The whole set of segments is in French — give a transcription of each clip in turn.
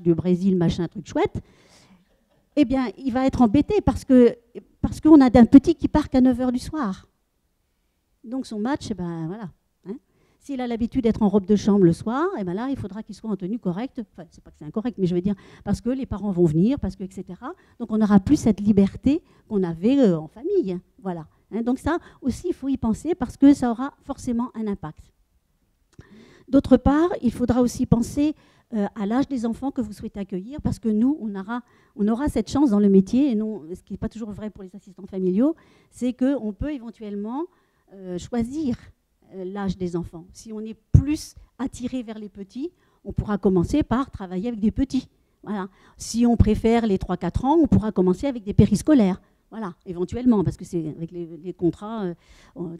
match du Brésil, machin, truc chouette, eh bien, il va être embêté parce qu'on a un petit qui part qu'à 9 h du soir. Donc son match, eh ben voilà. Hein. S'il a l'habitude d'être en robe de chambre le soir, eh ben là, il faudra qu'il soit en tenue correcte. Enfin, c'est pas que c'est incorrect, mais je veux dire, parce que les parents vont venir, parce que, etc. Donc on n'aura plus cette liberté qu'on avait en famille. Voilà. Hein. Donc ça aussi, il faut y penser parce que ça aura forcément un impact. D'autre part, il faudra aussi penser à l'âge des enfants que vous souhaitez accueillir, parce que nous, on aura cette chance dans le métier, et non, ce qui n'est pas toujours vrai pour les assistants familiaux, c'est qu'on peut éventuellement choisir l'âge des enfants. Si on est plus attiré vers les petits, on pourra commencer par travailler avec des petits. Voilà. Si on préfère les 3-4 ans, on pourra commencer avec des périscolaires. Voilà, éventuellement, parce que c'est avec les contrats,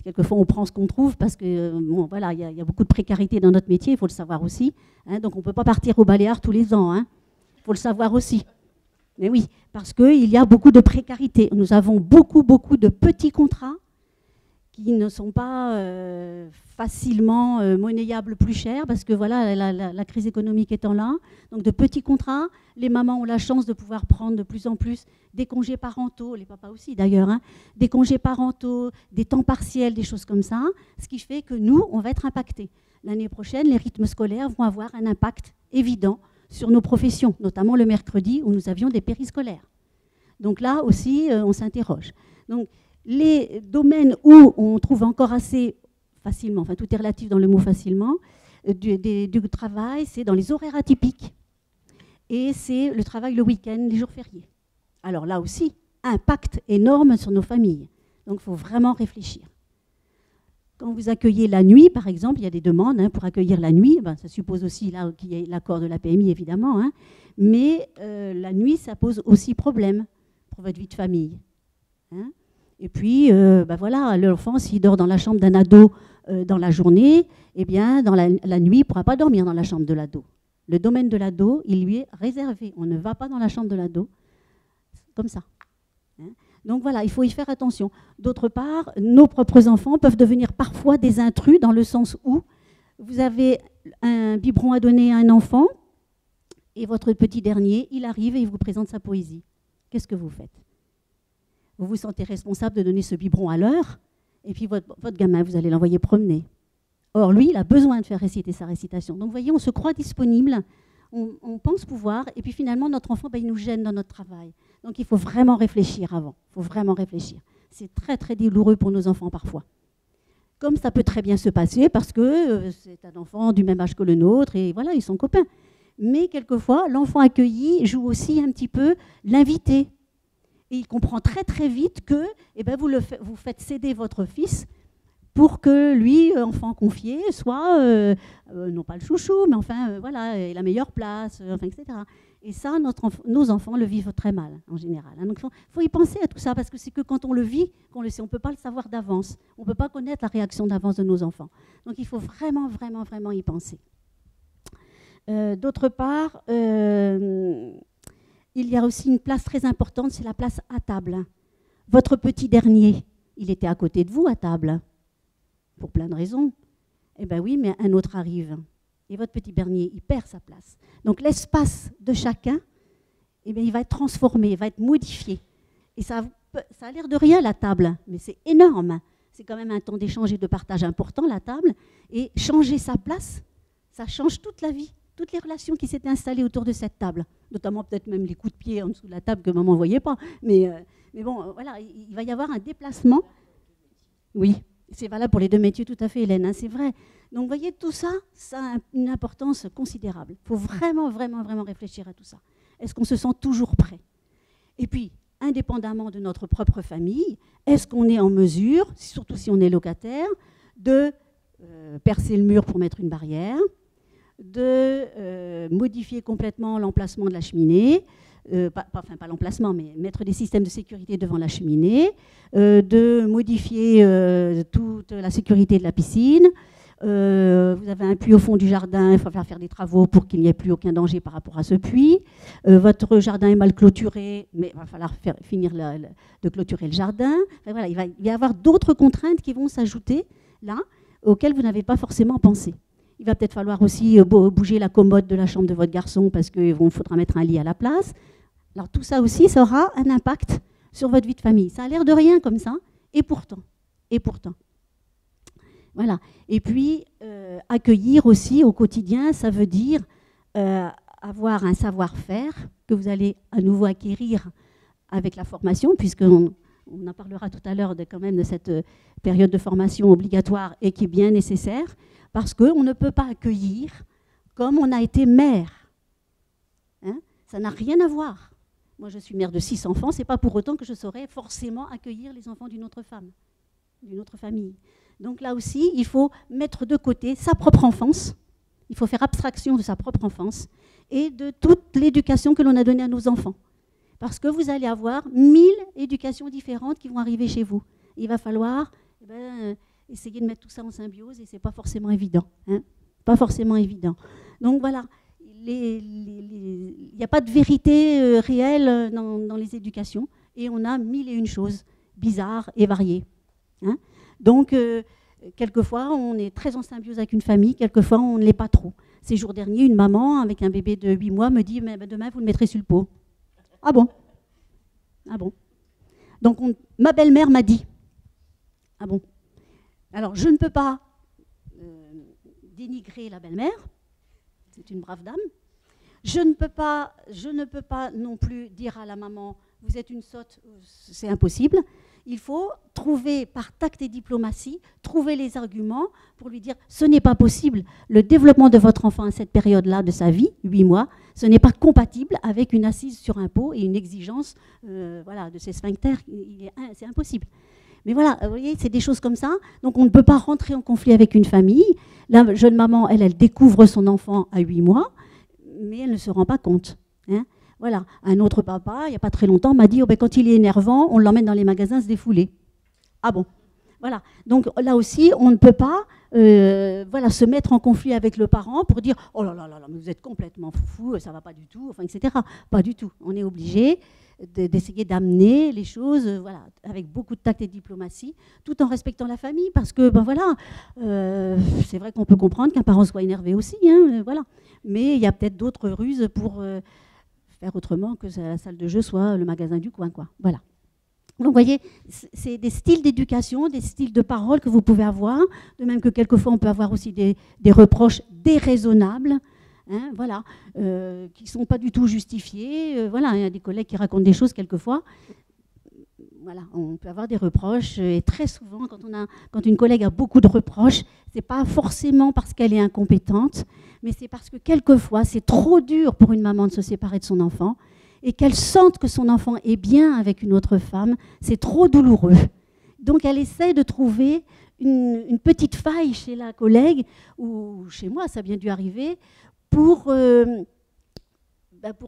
quelquefois on prend ce qu'on trouve, parce que bon, voilà, il y a beaucoup de précarité dans notre métier, il faut le savoir aussi. Hein, donc on ne peut pas partir au Baléares tous les ans, il faut le savoir aussi. Mais oui, parce qu'il y a beaucoup de précarité. Nous avons beaucoup de petits contrats qui ne sont pas facilement monnayables plus cher, parce que voilà, la crise économique étant là. Donc de petits contrats, les mamans ont la chance de pouvoir prendre de plus en plus des congés parentaux, les papas aussi d'ailleurs, hein, des congés parentaux, des temps partiels, des choses comme ça, ce qui fait que nous, on va être impactés. L'année prochaine, les rythmes scolaires vont avoir un impact évident sur nos professions, notamment le mercredi où nous avions des périscolaires. Donc là aussi, on s'interroge. Donc, les domaines où on trouve encore assez facilement, enfin tout est relatif dans le mot facilement, du travail, c'est dans les horaires atypiques et c'est le travail le week-end, les jours fériés. Alors là aussi, impact énorme sur nos familles. Donc il faut vraiment réfléchir. Quand vous accueillez la nuit, par exemple, il y a des demandes pour accueillir la nuit. Ben, ça suppose aussi là qu'il y ait l'accord de la PMI, évidemment. Hein, mais la nuit, ça pose aussi problème pour votre vie de famille. Hein. Et puis, ben voilà, l'enfant, s'il dort dans la chambre d'un ado dans la journée, eh bien, dans la nuit, il ne pourra pas dormir dans la chambre de l'ado. Le domaine de l'ado, il lui est réservé. On ne va pas dans la chambre de l'ado comme ça. Hein. Donc voilà, il faut y faire attention. D'autre part, nos propres enfants peuvent devenir parfois des intrus dans le sens où vous avez un biberon à donner à un enfant et votre petit dernier, il arrive et il vous présente sa poésie. Qu'est-ce que vous faites ? Vous vous sentez responsable de donner ce biberon à l'heure et puis votre gamin, vous allez l'envoyer promener. Or, lui, il a besoin de faire réciter sa récitation. Donc, vous voyez, on se croit disponible, on pense pouvoir, et puis finalement, notre enfant, il nous gêne dans notre travail. Donc, il faut vraiment réfléchir avant. Il faut vraiment réfléchir. C'est très, très douloureux pour nos enfants parfois. Comme ça peut très bien se passer, parce que c'est un enfant du même âge que le nôtre, et voilà, ils sont copains. Mais quelquefois, l'enfant accueilli joue aussi un petit peu l'invité. Et il comprend très, très vite que eh ben, vous faites céder votre fils pour que lui, enfant confié, soit, non pas le chouchou, mais enfin, voilà, la meilleure place, enfin, etc. Et ça, nos enfants le vivent très mal, en général. Hein. Donc, il faut y penser à tout ça, parce que c'est que quand on le vit, qu'on le sait. On ne peut pas le savoir d'avance. On ne peut pas connaître la réaction d'avance de nos enfants. Donc, il faut vraiment, vraiment, vraiment y penser. D'autre part, il y a aussi une place très importante, c'est la place à table. Votre petit dernier, il était à côté de vous à table, pour plein de raisons. Eh bien oui, mais un autre arrive. Et votre petit dernier, il perd sa place. Donc l'espace de chacun, eh bien, il va être transformé, il va être modifié. Et ça a l'air de rien, la table, mais c'est énorme. C'est quand même un temps d'échange et de partage important, la table. Et changer sa place, ça change toute la vie, toutes les relations qui s'étaient installées autour de cette table. Notamment peut-être même les coups de pied en dessous de la table que maman ne voyait pas. Mais bon, voilà, il va y avoir un déplacement. Oui. C'est valable pour les deux métiers, tout à fait, Hélène, hein, c'est vrai. Donc, vous voyez, tout ça, ça a une importance considérable. Il faut vraiment, vraiment, vraiment réfléchir à tout ça. Est-ce qu'on se sent toujours prêt ? Et puis, indépendamment de notre propre famille, est-ce qu'on est en mesure, surtout si on est locataire, de percer le mur pour mettre une barrière, de modifier complètement l'emplacement de la cheminée, pas l'emplacement, mais mettre des systèmes de sécurité devant la cheminée, de modifier toute la sécurité de la piscine. Vous avez un puits au fond du jardin, il faut faire des travaux pour qu'il n'y ait plus aucun danger par rapport à ce puits. Votre jardin est mal clôturé, mais il va falloir finir de clôturer le jardin. Enfin, voilà, il va y avoir d'autres contraintes qui vont s'ajouter là, auxquelles vous n'avez pas forcément pensé. Il va peut-être falloir aussi bouger la commode de la chambre de votre garçon parce qu'il faudra mettre un lit à la place. Alors tout ça aussi, ça aura un impact sur votre vie de famille. Ça a l'air de rien comme ça, et pourtant. Voilà. Et puis, accueillir aussi au quotidien, ça veut dire avoir un savoir-faire que vous allez à nouveau acquérir avec la formation, puisqu'on en parlera tout à l'heure quand même de cette période de formation obligatoire et qui est bien nécessaire, parce qu'on ne peut pas accueillir comme on a été mère. Hein? Ça n'a rien à voir. Moi, je suis mère de 6 enfants, ce n'est pas pour autant que je saurais forcément accueillir les enfants d'une autre femme, d'une autre famille. Donc là aussi, il faut mettre de côté sa propre enfance, il faut faire abstraction de sa propre enfance et de toute l'éducation que l'on a donnée à nos enfants. Parce que vous allez avoir 1000 éducations différentes qui vont arriver chez vous. Il va falloir essayer de mettre tout ça en symbiose et ce n'est pas forcément évident. Hein, pas forcément évident. Donc voilà, il n'y a pas de vérité réelle dans les éducations et on a 1001 choses bizarres et variées. Hein. Donc, quelquefois, on est très en symbiose avec une famille, quelquefois, on ne l'est pas trop. Ces jours derniers, une maman avec un bébé de 8 mois me dit « Demain, vous le mettrez sur le pot. » Ah bon? Ah bon? Donc, ma belle-mère m'a dit « Ah bon ?» Alors, je ne peux pas dénigrer la belle-mère, c'est une brave dame. Je ne peux pas non plus dire à la maman « Vous êtes une sotte, c'est impossible ». Il faut trouver, par tact et diplomatie, trouver les arguments pour lui dire « Ce n'est pas possible, le développement de votre enfant à cette période-là de sa vie, 8 mois, ce n'est pas compatible avec une assise sur un pot et une exigence de ses sphincters, c'est impossible. » Mais voilà, vous voyez, c'est des choses comme ça. Donc on ne peut pas rentrer en conflit avec une famille. La jeune maman, elle découvre son enfant à 8 mois, mais elle ne se rend pas compte. Hein. Voilà, un autre papa, il n'y a pas très longtemps, m'a dit quand il est énervant, on l'emmène dans les magasins se défouler. Ah bon? Voilà. Donc là aussi, on ne peut pas se mettre en conflit avec le parent pour dire « Oh là là là, mais vous êtes complètement foufou, ça ne va pas du tout, enfin, etc. » Pas du tout. On est obligé d'essayer d'amener les choses avec beaucoup de tact et de diplomatie, tout en respectant la famille, parce que c'est vrai qu'on peut comprendre qu'un parent soit énervé aussi, hein, voilà. Mais il y a peut-être d'autres ruses pour faire autrement que la salle de jeu soit le magasin du coin, quoi. Voilà. Donc, vous voyez, c'est des styles d'éducation, des styles de parole que vous pouvez avoir, de même que quelquefois, on peut avoir aussi des reproches déraisonnables, hein, voilà, qui ne sont pas du tout justifiés. Voilà, il y a des collègues qui racontent des choses quelquefois. Voilà, on peut avoir des reproches, et très souvent, quand une collègue a beaucoup de reproches, ce n'est pas forcément parce qu'elle est incompétente, mais c'est parce que quelquefois, c'est trop dur pour une maman de se séparer de son enfant, et qu'elle sente que son enfant est bien avec une autre femme, c'est trop douloureux. Donc elle essaie de trouver une petite faille chez la collègue, ou chez moi, ça a bien dû arriver, pour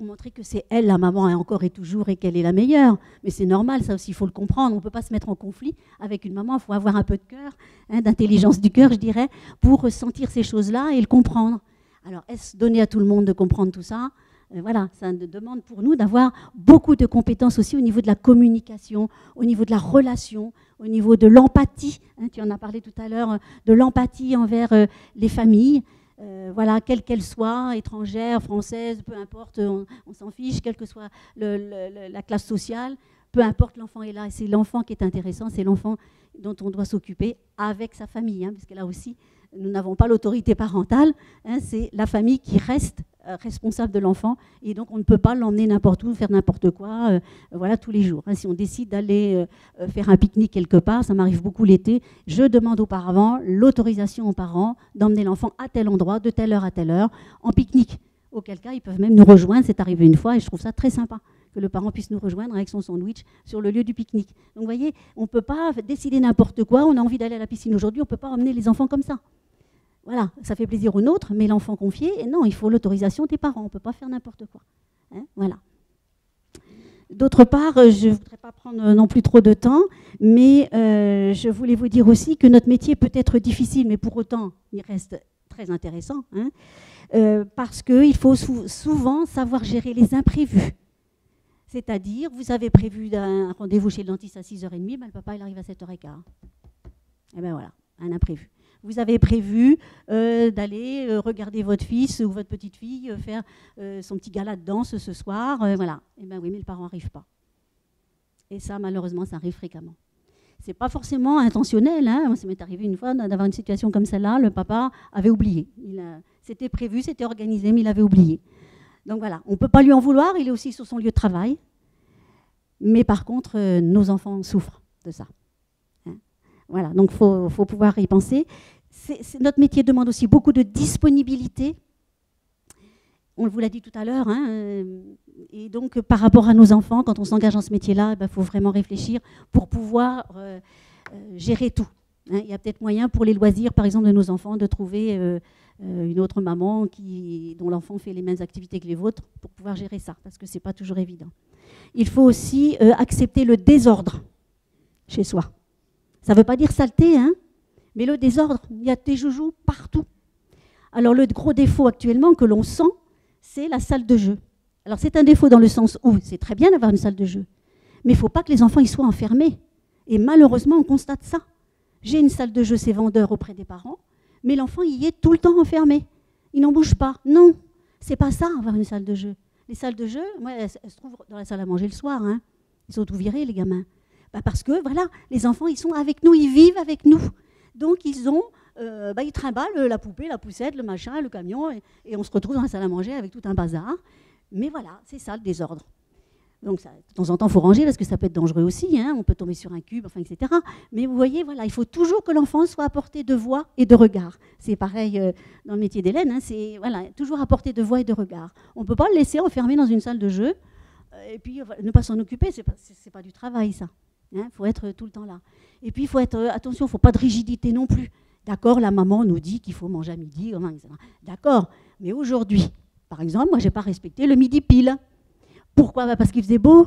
montrer que c'est elle, la maman, et encore et toujours, et qu'elle est la meilleure. Mais c'est normal, ça aussi, il faut le comprendre. On ne peut pas se mettre en conflit avec une maman, il faut avoir un peu de cœur, hein, d'intelligence du cœur, je dirais, pour ressentir ces choses-là et le comprendre. Alors, est-ce donné à tout le monde de comprendre tout ça ? Voilà, ça demande pour nous d'avoir beaucoup de compétences aussi au niveau de la communication, au niveau de la relation, au niveau de l'empathie. Hein, tu en as parlé tout à l'heure, de l'empathie envers les familles. Voilà, quelle qu'elle soit, étrangère, française, peu importe, on s'en fiche, quelle que soit la classe sociale, peu importe, l'enfant est là. Et c'est l'enfant qui est intéressant, c'est l'enfant dont on doit s'occuper avec sa famille, hein, parce que là aussi, nous n'avons pas l'autorité parentale, hein, c'est la famille qui reste responsable de l'enfant, et donc on ne peut pas l'emmener n'importe où, faire n'importe quoi, voilà, tous les jours. Hein. Si on décide d'aller faire un pique-nique quelque part, ça m'arrive beaucoup l'été, je demande auparavant l'autorisation aux parents d'emmener l'enfant à tel endroit, de telle heure à telle heure, en pique-nique. Auquel cas, ils peuvent même nous rejoindre, c'est arrivé une fois, et je trouve ça très sympa, que le parent puisse nous rejoindre avec son sandwich sur le lieu du pique-nique. Donc vous voyez, on ne peut pas décider n'importe quoi, on a envie d'aller à la piscine aujourd'hui, on ne peut pas emmener les enfants comme ça. Voilà, ça fait plaisir aux nôtres, mais l'enfant confié, et non, il faut l'autorisation des parents, on ne peut pas faire n'importe quoi. Hein, voilà. D'autre part, je ne voudrais pas prendre non plus trop de temps, mais je voulais vous dire aussi que notre métier peut être difficile, mais pour autant, il reste très intéressant, hein, parce qu'il faut souvent savoir gérer les imprévus. C'est-à-dire, vous avez prévu un rendez-vous chez le dentiste à 6h30, ben, le papa il arrive à 7h15. Et bien voilà, un imprévu. vous avez prévu d'aller regarder votre fils ou votre petite fille faire son petit gala de danse ce soir, voilà. Eh bien oui, mais le parent n'arrive pas. Et ça, malheureusement, ça arrive fréquemment. C'est pas forcément intentionnel, hein. Ça m'est arrivé une fois d'avoir une situation comme celle-là, le papa avait oublié. C'était prévu, c'était organisé, mais il avait oublié. Donc voilà, on ne peut pas lui en vouloir, il est aussi sur son lieu de travail. Mais par contre, nos enfants souffrent de ça. Hein. Voilà, donc il faut pouvoir y penser. Notre métier demande aussi beaucoup de disponibilité. On vous l'a dit tout à l'heure, hein, et donc par rapport à nos enfants, quand on s'engage dans ce métier-là, il faut vraiment réfléchir pour pouvoir gérer tout. Hein. Il y a peut-être moyen pour les loisirs, par exemple, de nos enfants, de trouver une autre maman dont l'enfant fait les mêmes activités que les vôtres pour pouvoir gérer ça, parce que ce n'est pas toujours évident. Il faut aussi accepter le désordre chez soi. Ça ne veut pas dire saleté, hein, mais le désordre, il y a des joujoux partout. Alors le gros défaut actuellement que l'on sent, c'est la salle de jeu. Alors c'est un défaut dans le sens où c'est très bien d'avoir une salle de jeu, mais il ne faut pas que les enfants y soient enfermés. Et malheureusement, on constate ça. J'ai une salle de jeu, c'est vendeur auprès des parents, mais l'enfant y est tout le temps enfermé. Il n'en bouge pas. Non, c'est pas ça, avoir une salle de jeu. Les salles de jeu, moi, elles se trouvent dans la salle à manger le soir. Hein. Ils sont tout virés, les gamins. Parce que, voilà, les enfants, ils sont avec nous, ils vivent avec nous. Donc, ils trimballent la poupée, la poussette, le machin, le camion, et on se retrouve dans la salle à manger avec tout un bazar. Mais voilà, c'est ça, le désordre. Donc, ça, de temps en temps, il faut ranger, parce que ça peut être dangereux aussi. Hein. On peut tomber sur un cube, enfin, etc. Mais vous voyez, voilà, il faut toujours que l'enfant soit à portée de voix et de regard. C'est pareil dans le métier d'Hélène, hein, c'est voilà, toujours à portée de voix et de regard. On ne peut pas le laisser enfermé dans une salle de jeu, et puis ne pas s'en occuper, c'est pas du travail, ça. Il faut être tout le temps là. Et puis, il faut être, attention, il ne faut pas de rigidité non plus. D'accord, la maman nous dit qu'il faut manger à midi, etc. D'accord, mais aujourd'hui, par exemple, moi, je n'ai pas respecté le midi pile. Pourquoi ? Parce qu'il faisait beau.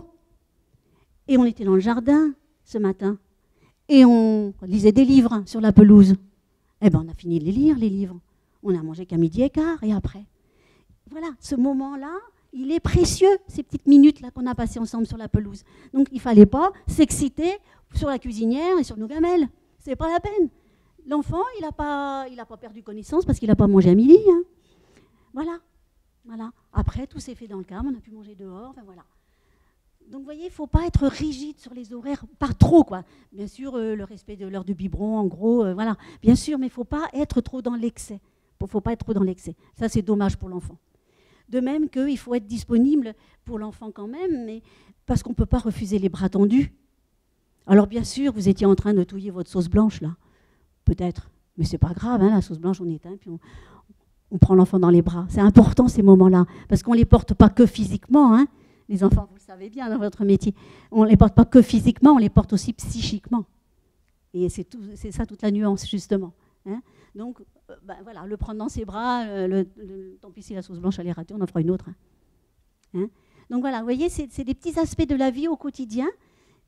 Et on était dans le jardin ce matin. Et on lisait des livres sur la pelouse. Eh bien, on a fini de les lire, les livres. On n'a mangé qu'à midi et quart, et après. Voilà, ce moment-là, il est précieux, ces petites minutes-là qu'on a passées ensemble sur la pelouse. Donc, il ne fallait pas s'exciter sur la cuisinière et sur nos gamelles. Ce n'est pas la peine. L'enfant, il n'a pas perdu connaissance parce qu'il n'a pas mangé à midi. Hein. Voilà. Voilà. Après, tout s'est fait dans le calme, on a pu manger dehors, enfin voilà. Donc, vous voyez, il ne faut pas être rigide sur les horaires, pas trop, quoi. Bien sûr, le respect de l'heure de biberon, en gros, voilà. Bien sûr, mais il ne faut pas être trop dans l'excès. Il ne faut pas être trop dans l'excès. Ça, c'est dommage pour l'enfant. De même qu'il faut être disponible pour l'enfant quand même, mais parce qu'on ne peut pas refuser les bras tendus. Alors, bien sûr, vous étiez en train de touiller votre sauce blanche, là. Peut-être. Mais ce n'est pas grave, hein, la sauce blanche, on éteint, puis on prend l'enfant dans les bras. C'est important, ces moments-là, parce qu'on ne les porte pas que physiquement. Hein. Les enfants, vous le savez bien dans votre métier, on ne les porte pas que physiquement, on les porte aussi psychiquement. Et c'est ça toute la nuance, justement. Hein. Donc, voilà, le prendre dans ses bras, tant pis si la sauce blanche, elle est ratée, on en fera une autre. Hein. Donc voilà, vous voyez, c'est des petits aspects de la vie au quotidien,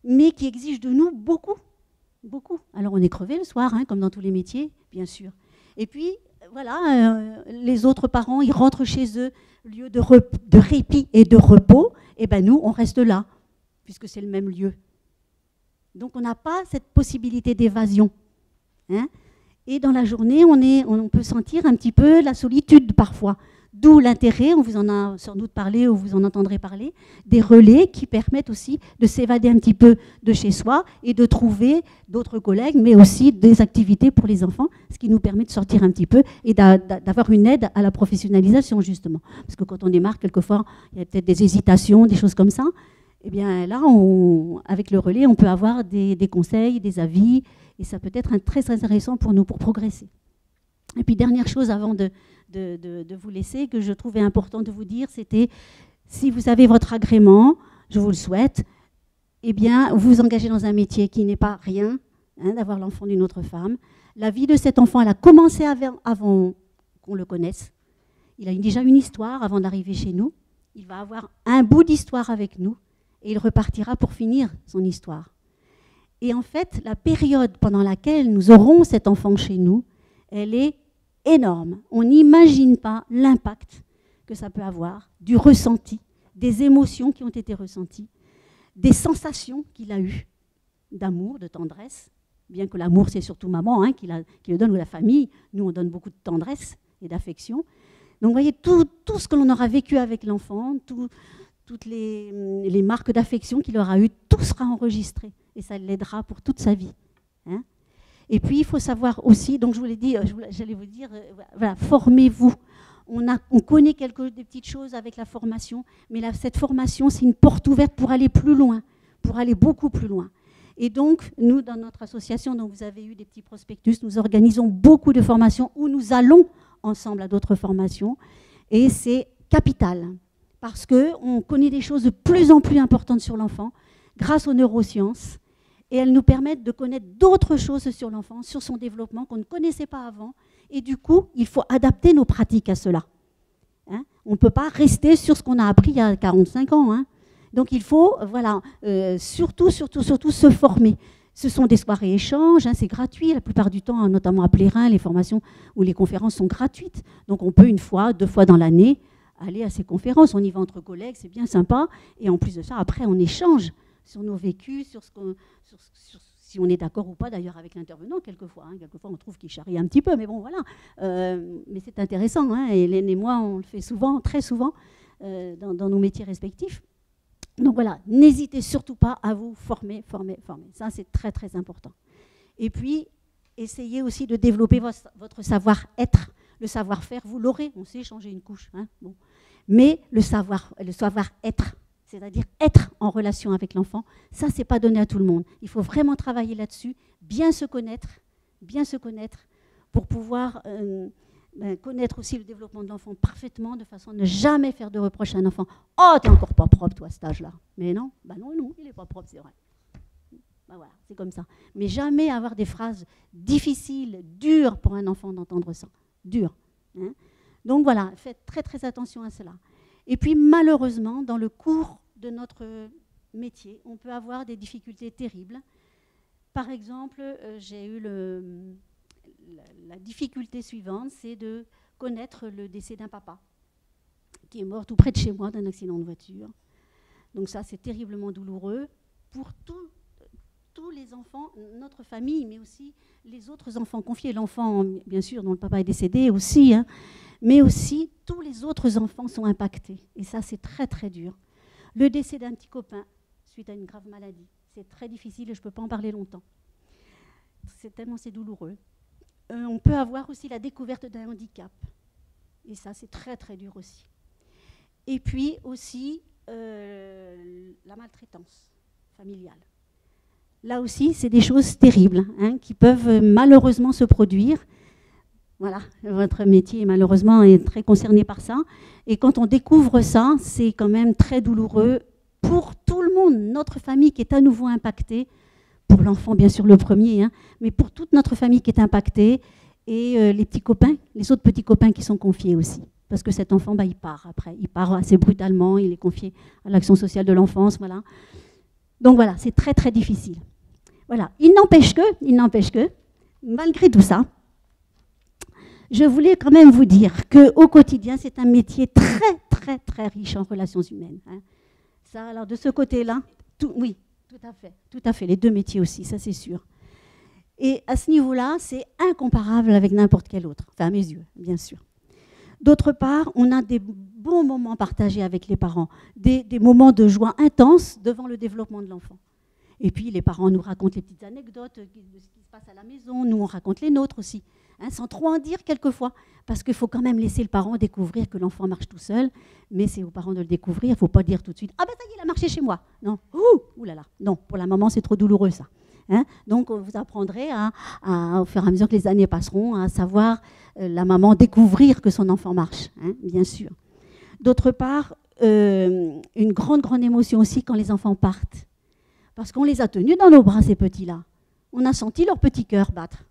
mais qui exigent de nous beaucoup. Beaucoup. Alors, on est crevé le soir, hein, comme dans tous les métiers, bien sûr. Et puis, voilà, les autres parents, ils rentrent chez eux, lieu de répit et de repos, et bien nous, on reste là, puisque c'est le même lieu. Donc, on n'a pas cette possibilité d'évasion. Hein. Et dans la journée, on peut sentir un petit peu la solitude parfois. D'où l'intérêt, on vous en a sans doute parlé ou vous en entendrez parler, des relais qui permettent aussi de s'évader un petit peu de chez soi et de trouver d'autres collègues, mais aussi des activités pour les enfants, ce qui nous permet de sortir un petit peu et d'avoir une aide à la professionnalisation, justement. Parce que quand on démarre, quelquefois, il y a peut-être des hésitations, des choses comme ça. Eh bien là, avec le relais, on peut avoir des conseils, des avis, et ça peut être très intéressant pour nous, pour progresser. Et puis, dernière chose avant de vous laisser, que je trouvais important de vous dire, c'était, si vous avez votre agrément, je vous le souhaite, eh bien, vous vous engagez dans un métier qui n'est pas rien, hein, d'avoir l'enfant d'une autre femme. La vie de cet enfant, elle a commencé avant qu'on le connaisse. Il a déjà une histoire avant d'arriver chez nous. Il va avoir un bout d'histoire avec nous et il repartira pour finir son histoire. Et en fait, la période pendant laquelle nous aurons cet enfant chez nous, elle est énorme. On n'imagine pas l'impact que ça peut avoir, du ressenti, des émotions qui ont été ressenties, des sensations qu'il a eues, d'amour, de tendresse, bien que l'amour, c'est surtout maman qui le donne, ou la famille. Nous, on donne beaucoup de tendresse et d'affection. Donc, vous voyez, tout ce que l'on aura vécu avec l'enfant, toutes les marques d'affection qu'il aura eues, tout sera enregistré. Et ça l'aidera pour toute sa vie. Hein. Et puis, il faut savoir aussi, donc je vous l'ai dit, j'allais vous dire, voilà, formez-vous. On connaît des petites choses avec la formation, mais cette formation, c'est une porte ouverte pour aller plus loin, pour aller beaucoup plus loin. Et donc, nous, dans notre association, donc vous avez eu des petits prospectus, nous organisons beaucoup de formations où nous allons ensemble à d'autres formations. Et c'est capital, parce qu'on connaît des choses de plus en plus importantes sur l'enfant grâce aux neurosciences. Et elles nous permettent de connaître d'autres choses sur l'enfant, sur son développement qu'on ne connaissait pas avant. Et du coup, il faut adapter nos pratiques à cela. Hein, on ne peut pas rester sur ce qu'on a appris il y a 45 ans. Hein. Donc il faut surtout se former. Ce sont des soirées échanges, hein, c'est gratuit. La plupart du temps, notamment à Plérin, les formations ou les conférences sont gratuites. Donc on peut 1 fois, 2 fois dans l'année aller à ces conférences. On y va entre collègues, c'est bien sympa. Et en plus de ça, après, on échange sur nos vécus, si on est d'accord ou pas d'ailleurs avec l'intervenant quelquefois. Hein. Quelquefois, on trouve qu'il charrie un petit peu, mais bon, voilà. Mais c'est intéressant. Hein. Hélène et moi, on le fait souvent, très souvent, dans nos métiers respectifs. Donc voilà, n'hésitez surtout pas à vous former. Ça, c'est très, très important. Et puis, essayez aussi de développer votre savoir-être. Le savoir-faire, vous l'aurez. On sait changer une couche. Hein. Bon. Mais le savoir-être, c'est-à-dire être en relation avec l'enfant, ça, c'est pas donné à tout le monde. Il faut vraiment travailler là-dessus, bien se connaître pour pouvoir connaître aussi le développement de l'enfant parfaitement, de façon à ne jamais faire de reproches à un enfant. « Oh, t'es encore pas propre, toi, à cet âge-là. » Mais non, non, il n'est pas propre, c'est vrai. Ben voilà, c'est comme ça. Mais jamais avoir des phrases difficiles, dures pour un enfant d'entendre ça. Dur. Hein. Donc voilà, faites très, très attention à cela. Et puis, malheureusement, dans le cours de notre métier, on peut avoir des difficultés terribles. Par exemple, j'ai eu la difficulté suivante, c'est de connaître le décès d'un papa qui est mort tout près de chez moi d'un accident de voiture. Donc ça, c'est terriblement douloureux pour tous les enfants, notre famille, mais aussi les autres enfants confiés. L'enfant, bien sûr, dont le papa est décédé aussi, hein, mais aussi tous les autres enfants sont impactés. Et ça, c'est très, très dur. Le décès d'un petit copain suite à une grave maladie, c'est très difficile et je ne peux pas en parler longtemps. C'est douloureux. On peut avoir aussi la découverte d'un handicap. Et ça, c'est très, très dur aussi. Et puis aussi, la maltraitance familiale. Là aussi, c'est des choses terribles hein, qui peuvent malheureusement se produire. Voilà, votre métier malheureusement est très concerné par ça. Et quand on découvre ça, c'est quand même très douloureux pour tout le monde, notre famille qui est à nouveau impactée, pour l'enfant bien sûr le premier, hein, mais pour toute notre famille qui est impactée, et les petits copains, les autres petits copains qui sont confiés aussi. Parce que cet enfant, il part après, il part assez brutalement, il est confié à l'action sociale de l'enfance, voilà. Donc voilà, c'est très très difficile. Voilà, il n'empêche que, malgré tout ça, je voulais quand même vous dire qu'au quotidien, c'est un métier très très très riche en relations humaines. Hein. Ça, alors de ce côté-là, oui, tout à fait, les deux métiers aussi, ça c'est sûr. Et à ce niveau-là, c'est incomparable avec n'importe quel autre, enfin à mes yeux, bien sûr. D'autre part, on a des bons moments partagés avec les parents, des moments de joie intense devant le développement de l'enfant. Et puis les parents nous racontent les petites anecdotes de ce qui se passe à la maison, nous on raconte les nôtres aussi, hein, sans trop en dire quelquefois, parce qu'il faut quand même laisser le parent découvrir que l'enfant marche tout seul, mais c'est aux parents de le découvrir, il ne faut pas dire tout de suite « Ah ben ça y est, il a marché chez moi !» Non, ouh là là, non, pour la maman c'est trop douloureux ça. Hein. Donc vous apprendrez au fur et à mesure que les années passeront à savoir la maman découvrir que son enfant marche, hein, bien sûr. D'autre part, une grande émotion aussi quand les enfants partent. Parce qu'on les a tenus dans nos bras, ces petits-là. On a senti leur petit cœur battre.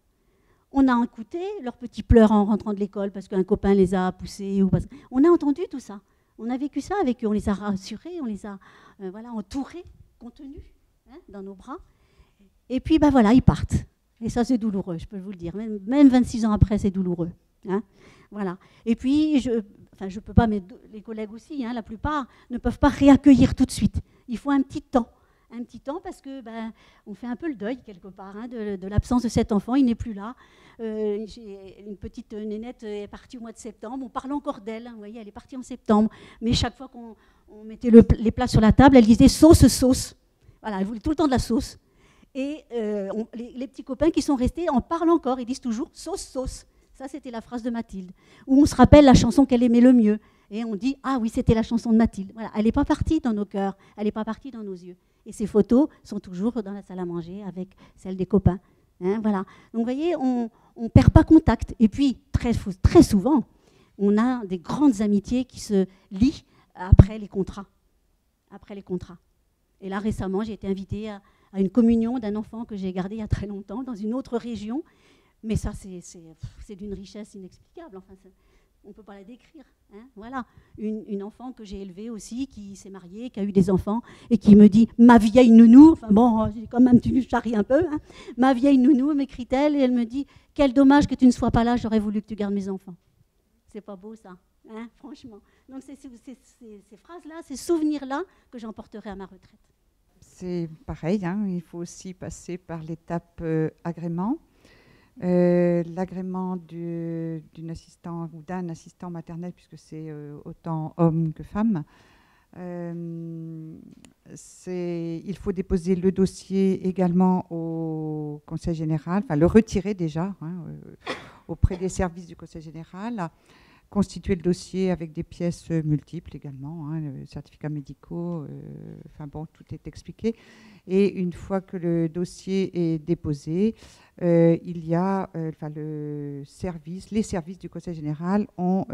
On a écouté leurs petits pleurs en rentrant de l'école parce qu'un copain les a poussés. On a entendu tout ça. On a vécu ça avec eux. On les a rassurés, on les a entourés, contenus hein, dans nos bras. Et puis, voilà, ils partent. Et ça, c'est douloureux, je peux vous le dire. Même 26 ans après, c'est douloureux. Hein, voilà. Et puis, je peux pas, mais les collègues aussi, hein, la plupart, ne peuvent pas réaccueillir tout de suite. Il faut un petit temps. un petit temps parce que on fait un peu le deuil quelque part de l'absence de cet enfant. Il n'est plus là. J'ai une petite nénette est partie au mois de septembre. On parle encore d'elle. Vous voyez, elle est partie en septembre. Mais chaque fois qu'on mettait les plats sur la table, elle disait sauce, sauce. Voilà, elle voulait tout le temps de la sauce. Et les petits copains qui sont restés en parlent encore. Ils disent toujours sauce, sauce. Ça, c'était la phrase de Mathilde. Où on se rappelle la chanson qu'elle aimait le mieux. Et on dit, ah oui, c'était la chanson de Mathilde. Voilà, elle n'est pas partie dans nos cœurs, elle n'est pas partie dans nos yeux. Et ces photos sont toujours dans la salle à manger avec celles des copains. Voilà. Donc vous voyez, on ne perd pas contact. Et puis, très souvent, on a des grandes amitiés qui se lient après les contrats. Et là, récemment, j'ai été invitée à une communion d'un enfant que j'ai gardé il y a très longtemps, dans une autre région. Mais ça, c'est d'une richesse inexplicable. Enfin, on ne peut pas la décrire. Voilà, une enfant que j'ai élevée aussi, qui s'est mariée, qui a eu des enfants, et qui me dit « ma vieille nounou », enfin bon, j'ai quand même, tu charries un peu, « ma vieille nounou », m'écrit-elle, et elle me dit « quel dommage que tu ne sois pas là, j'aurais voulu que tu gardes mes enfants ». C'est pas beau ça, franchement. Donc c'est ces phrases-là, ces souvenirs-là que j'emporterai à ma retraite. C'est pareil, il faut aussi passer par l'étape agrément. L'agrément d'une assistant ou d'un assistant maternel, puisque c'est autant homme que femme. Il faut déposer le dossier également au Conseil général, enfin le retirer déjà auprès des services du Conseil général, constituer le dossier avec des pièces multiples également, certificats médicaux, enfin bon, tout est expliqué. Et une fois que le dossier est déposé, il y a les services du Conseil général ont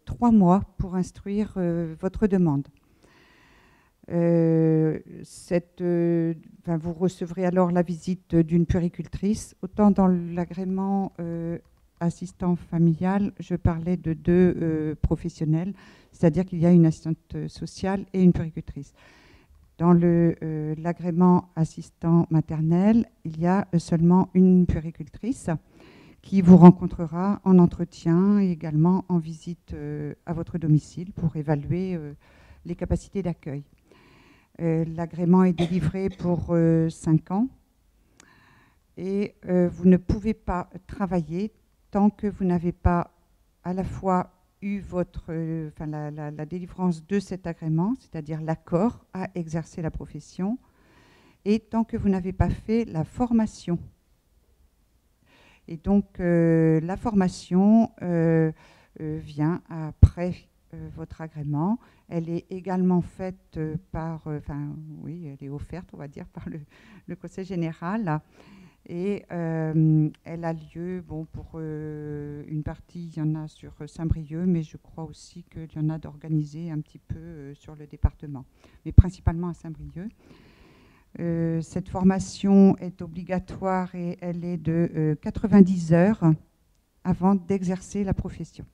3 mois pour instruire votre demande. Vous recevrez alors la visite d'une puéricultrice, autant dans l'agrément assistant familial, je parlais de 2 professionnels, c'est-à-dire qu'il y a une assistante sociale et une puéricultrice. Dans l'agrément assistant maternel, il y a seulement une puéricultrice qui vous rencontrera en entretien et également en visite à votre domicile pour évaluer les capacités d'accueil. L'agrément est délivré pour 5 ans et vous ne pouvez pas travailler tant que vous n'avez pas à la fois eu la délivrance de cet agrément, c'est-à-dire l'accord à exercer la profession, et tant que vous n'avez pas fait la formation. Et donc, la formation vient après votre agrément. Elle est également faite elle est offerte, on va dire, par le Conseil général. Et elle a lieu, pour une partie, il y en a sur Saint-Brieuc, mais je crois aussi qu'il y en a d'organisés un petit peu sur le département, mais principalement à Saint-Brieuc. Cette formation est obligatoire et elle est de 90 heures avant d'exercer la profession.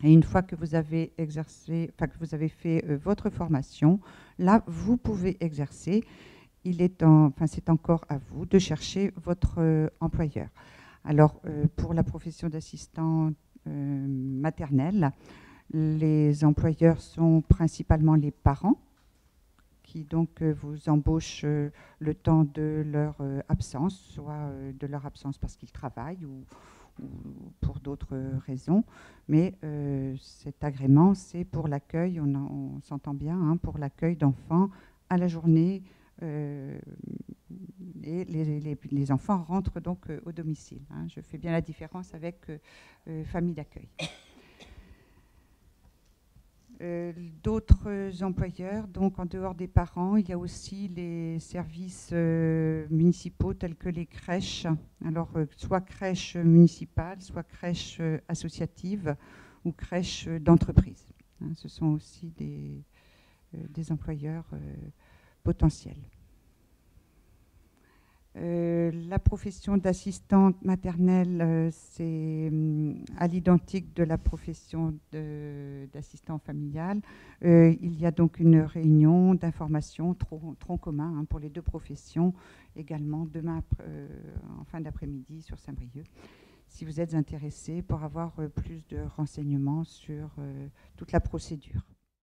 Et une fois que vous avez que vous avez fait votre formation, là, vous pouvez exercer. C'est encore à vous de chercher votre employeur. Alors, pour la profession d'assistant maternel, les employeurs sont principalement les parents qui donc vous embauchent le temps de leur absence, soit de leur absence parce qu'ils travaillent ou pour d'autres raisons. Mais cet agrément, c'est pour l'accueil, on s'entend bien, pour l'accueil d'enfants à la journée. Et les enfants rentrent donc au domicile. Je fais bien la différence avec famille d'accueil. D'autres employeurs, donc en dehors des parents, il y a aussi les services municipaux tels que les crèches. Alors, soit crèches municipales, soit crèches associatives ou crèches d'entreprise. Ce sont aussi des employeurs potentiels. La profession d'assistante maternelle, c'est à l'identique de la profession d'assistant familial. Il y a donc une réunion d'information, tronc commun pour les 2 professions, également demain en fin d'après-midi sur Saint-Brieuc, si vous êtes intéressé pour avoir plus de renseignements sur toute la procédure.